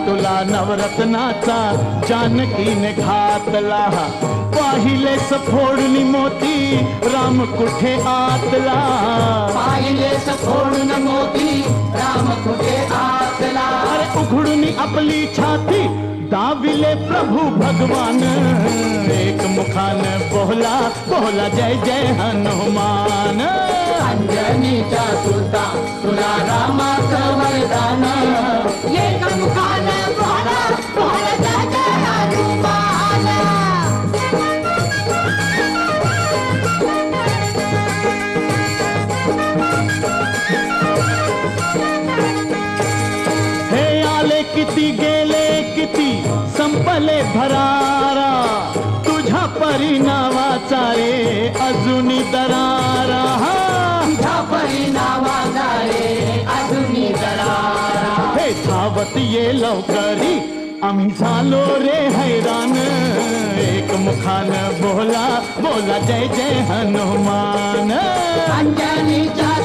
तुला नवरत्नाचा जानकीने घातला, पाहिलेस फोडणी मोती राम कुठे आतला, पाहिलेस फोडून मोती राम कुठे आतला. अरे उघडून आपली छाती दाविले प्रभु भगवान, एक मुखान बोला बोला जय जय हनुमान. अंजनीच्या सुता तुला रामाचं वरदान, एक मुखाने बोला बोला जय जय हनुमान. हे आले किती गेले किती संपले भरारा, तुझ्या परिणामाचा रे अजूनी दरारा. तुझ्या परिणामाचा रे अजूनी दरारा. हे धावत ये लवकरी आम्ही झालो रे हैरान, एक मुखान बोला बोला जय जय हनुमान. अंजनीच्या